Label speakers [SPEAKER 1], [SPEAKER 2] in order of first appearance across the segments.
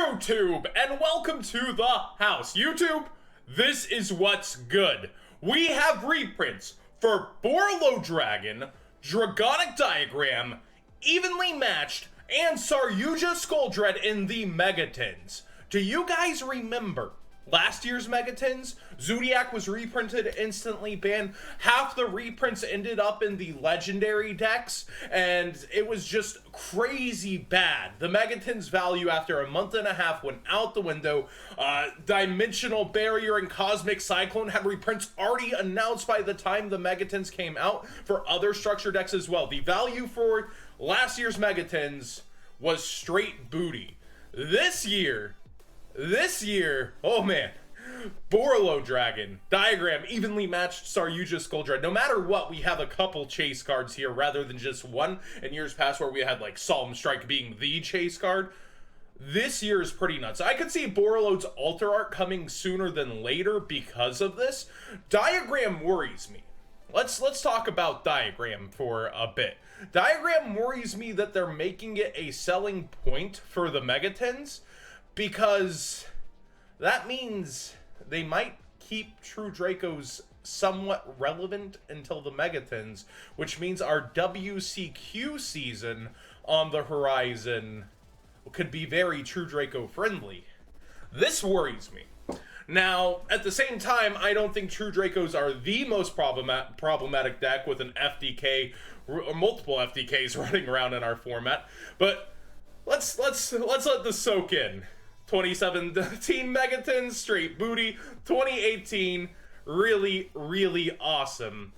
[SPEAKER 1] YouTube, and welcome to the house. YouTube, this is what's good. We have reprints for Borreload Dragon, Dragonic Diagram, Evenly Matched, and Saryuja Skuldred in the Megatins. Do you guys remember last year's Megatins? Zodiac was reprinted, instantly banned. Half the reprints ended up in the legendary decks, and it was just crazy bad. The Megatins value after a month and a half went out the window. Dimensional Barrier and Cosmic Cyclone had reprints already announced by the time the Megatins came out for other structure decks as well. The value for last year's Megatins was straight booty. This year, oh man, Borreload Dragon, Diagram, Evenly Matched, Saryuja Skuldred. No matter what, we have a couple chase cards here rather than just one. In years past where we had like Solemn Strike being the chase card, this year is pretty nuts. I could see Borreload's Alter Art coming sooner than later because of this. Diagram worries me. Let's talk about Diagram for a bit. Diagram worries me that they're making it a selling point for the Megatins, because that means they might keep True Dracos somewhat relevant until the Megatins, which means our WCQ season on the horizon could be very True Draco friendly. This worries me. Now, at the same time, I don't think True Dracos are the most problematic deck with an FDK or multiple FDKs running around in our format, but let's let this soak in. 2017 Megatins, straight booty. 2018, really awesome.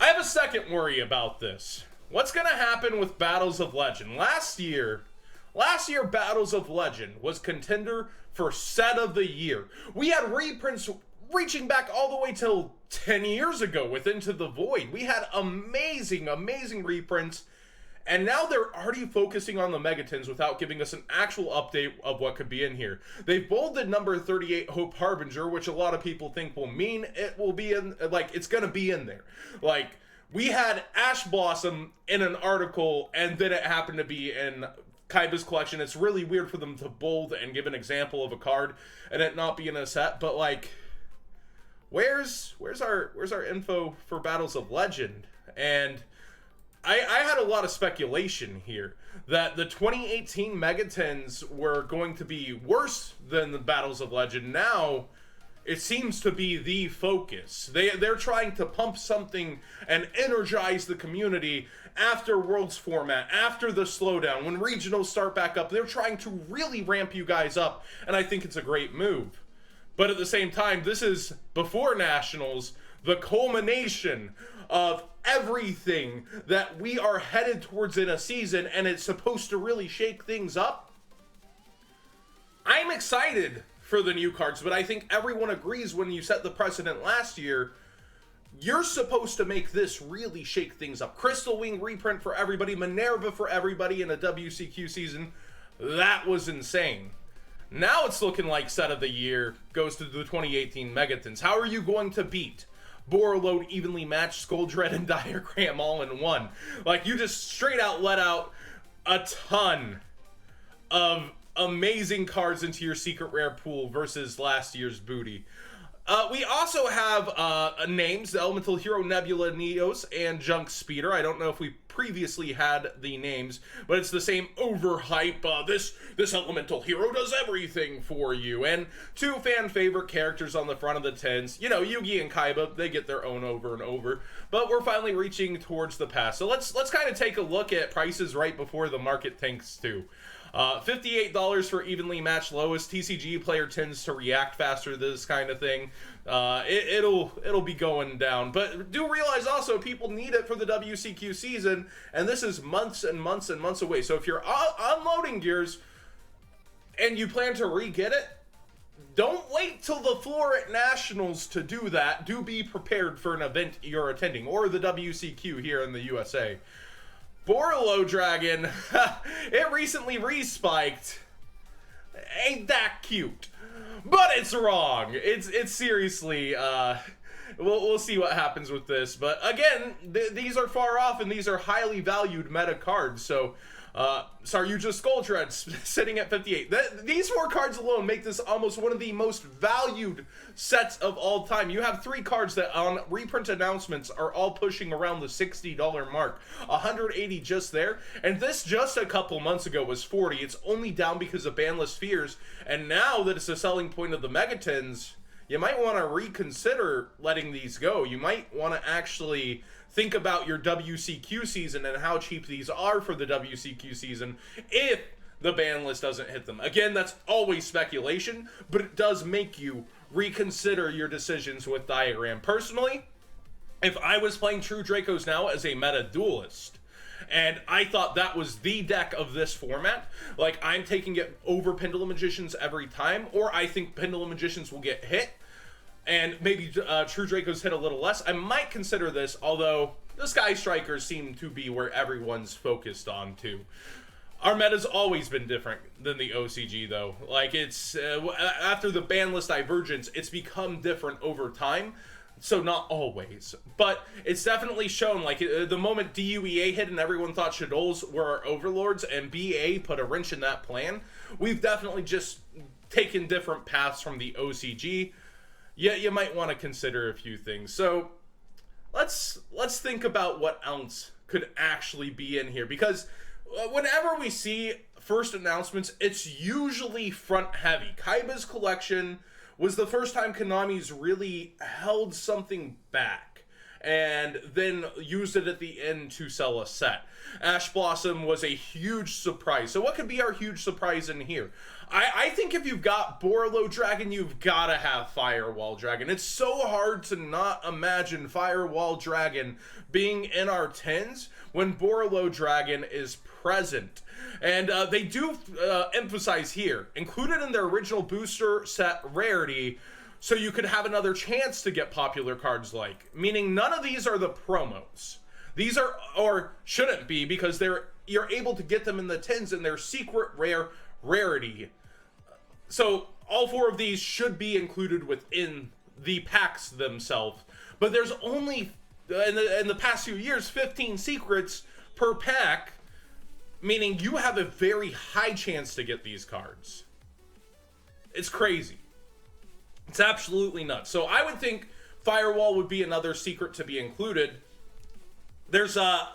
[SPEAKER 1] I have a second worry about this. What's gonna happen with Battles of Legend? Last year, Battles of Legend was contender for set of the year. We had reprints reaching back all the way till 10 years ago with Into the Void. We had amazing reprints. And now they're already focusing on the Megatins without giving us an actual update of what could be in here. They've bolded number 38 Hope Harbinger, which a lot of people think will mean it will be in, like, it's gonna be in there. Like, we had Ash Blossom in an article, and then it happened to be in Kaiba's collection. It's really weird for them to bold and give an example of a card and it not be in a set, but like, where's our info for Battles of Legend? And I had a lot of speculation here that the 2018 Megatins were going to be worse than the Battles of Legend. Now, it seems to be the focus. They're trying to pump something and energize the community after Worlds format, after the slowdown, when regionals start back up. They're trying to really ramp you guys up, and I think it's a great move. But at the same time, this is before Nationals, the culmination of everything that we are headed towards in a season, and it's supposed to really shake things up. I'm excited for the new cards, but I think everyone agrees when you set the precedent last year, you're supposed to make this really shake things up. Crystal Wing reprint for everybody, Minerva for everybody in a WCQ season. That was insane. Now it's looking like set of the year goes to the 2018 Megatins. How are you going to beat Borreload, Evenly Matched, Skuldred, and Diagram all in one? Like, you just straight out let out a ton of amazing cards into your secret rare pool versus last year's booty. We also have names, the Elemental Hero Nebula Neos and Junk Speeder. I don't know if we previously had the names, but it's the same overhype, this Elemental Hero does everything for you. And two fan favorite characters on the front of the tins. You know, Yugi and Kaiba, they get their own over and over. But we're finally reaching towards the past. So let's kind of take a look at prices right before the market tanks too. $58 for Evenly Matched lowest. TCG player tends to react faster to this kind of thing. It'll be going down. But do realize also people need it for the WCQ season, and this is months and months and months away. So if you're unloading gears and you plan to re-get it, don't wait till the floor at Nationals to do that. Do be prepared for an event you're attending, or the WCQ here in the USA. Borreload Dragon, it recently respiked. Ain't that cute? But it's wrong. It's seriously, we'll see what happens with this. But again, these are far off, and these are highly valued meta cards. So Saryuja Skull Treads sitting at 58. These 4 cards alone make this almost one of the most valued sets of all time. You have 3 cards that on reprint announcements are all pushing around the $60 mark. 180 just there, and this just a couple months ago was 40. It's only down because of banless fears, and now that it's the selling point of the Megatins, you might want to reconsider letting these go. You might want to actually think about your WCQ season and how cheap these are for the WCQ season if the ban list doesn't hit them. Again, that's always speculation, but it does make you reconsider your decisions with Diagram. Personally, if I was playing True Dracos now as a meta duelist, and I thought that was the deck of this format, like I'm taking it over Pendulum Magicians every time, or I think Pendulum Magicians will get hit, and maybe True Dracos hit a little less, I might consider this, although the Sky Strikers seem to be where everyone's focused on too. Our meta's always been different than the OCG though. Like it's, after the ban list divergence, it's become different over time. So not always, but it's definitely shown, like the moment DUEA hit and everyone thought Shadows were our overlords and BA put a wrench in that plan, we've definitely just taken different paths from the OCG. Yeah, you might want to consider a few things. So let's think about what else could actually be in here, because whenever we see first announcements, it's usually front heavy. Kaiba's collection was the first time Konami's really held something back and then used it at the end to sell a set. Ash Blossom was a huge surprise. So what could be our huge surprise in here? I think if you've got Borreload Dragon, you've got to have Firewall Dragon. It's so hard to not imagine Firewall Dragon being in our 10s when Borreload Dragon is present. And they do emphasize here, included in their original booster set rarity, so you could have another chance to get popular cards like, meaning none of these are the promos. These are, or shouldn't be, because you're able to get them in the 10s in their secret rare rarity. So all 4 of these should be included within the packs themselves. But there's only, in the past few years, 15 secrets per pack, meaning you have a very high chance to get these cards. It's crazy. It's absolutely nuts. So I would think Firewall would be another secret to be included. There's 8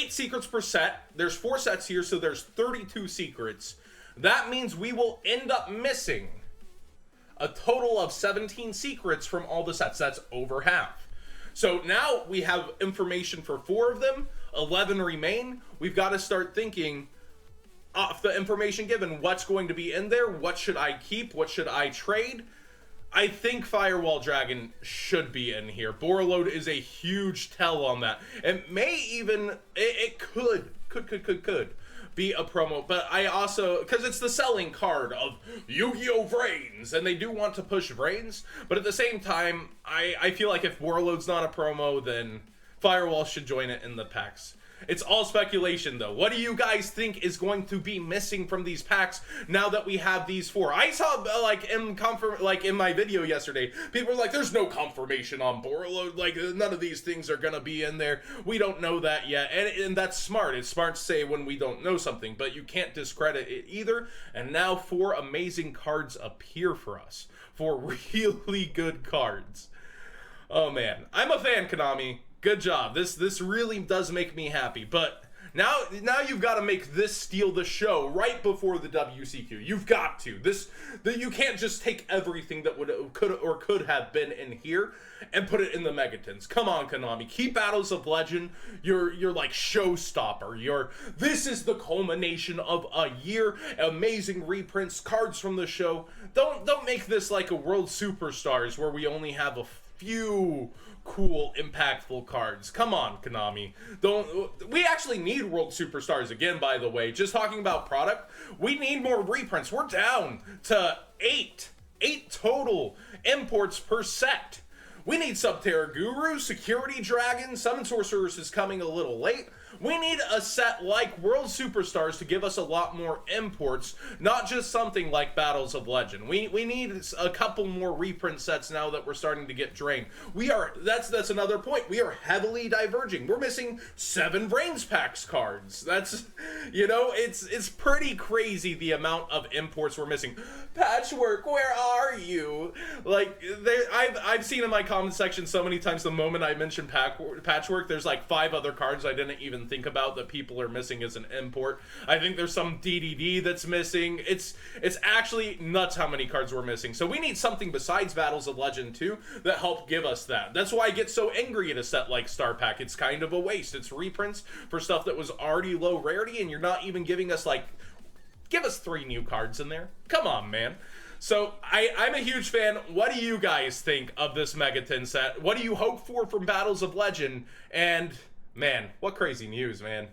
[SPEAKER 1] secrets per set. There's 4 sets here, so there's 32 secrets. That means we will end up missing a total of 17 secrets from all the sets. That's over half. So now we have information for 4 of them. 11 remain. We've got to start thinking off the information given, what's going to be in there? What should I keep? What should I trade? I think Firewall Dragon should be in here. Borreload is a huge tell on that. It may even, it could be a promo, but I also, because it's the selling card of Yu-Gi-Oh! Vrains, and they do want to push Vrains, but at the same time, I feel like if Borreload's not a promo, then Firewall should join it in the packs. It's all speculation, though. What do you guys think is going to be missing from these packs now that we have these 4? I saw, in my video yesterday, people were like, there's no confirmation on Borreload. Like, none of these things are going to be in there. We don't know that yet. And that's smart. It's smart to say when we don't know something, but you can't discredit it either. And now 4 amazing cards appear for us. 4 really good cards. Oh, man. I'm a fan, Konami. Good job. This really does make me happy. But now you've got to make this steal the show right before the WCQ. You've got to. You can't just take everything that could have been in here and put it in the Megatins. Come on, Konami. Keep Battles of Legend your like showstopper. This is the culmination of a year. Amazing reprints, cards from the show. Don't make this like a World Superstars where we only have a few cool, impactful cards. Come on, Konami. We actually need World Superstars again, by the way. Just talking about product, we need more reprints. We're down to 8 total imports per set. We need Subterra Guru, Security Dragon, Summon Sorcerers is coming a little late. We need a set like World Superstars to give us a lot more imports, not just something like Battles of Legend. We need a couple more reprint sets now that we're starting to get drained. That's another point. We are heavily diverging. We're missing 7 Brains Packs cards. That's, you know, it's pretty crazy the amount of imports we're missing. Patchwork, where are you? Like, I've seen in my comment section so many times the moment I mention Patchwork, there's like 5 other cards I didn't even think about that people are missing as an import. I think there's some DDD that's missing. It's actually nuts how many cards we're missing. So we need something besides Battles of Legend 2 that help give us that. That's why I get so angry at a set like Star Pack. It's kind of a waste. It's reprints for stuff that was already low rarity, and you're not even giving us, like, give us 3 new cards in there. Come on, man. So I'm a huge fan. What do you guys think of this Megatin set? What do you hope for from Battles of Legend? And man, what crazy news, man.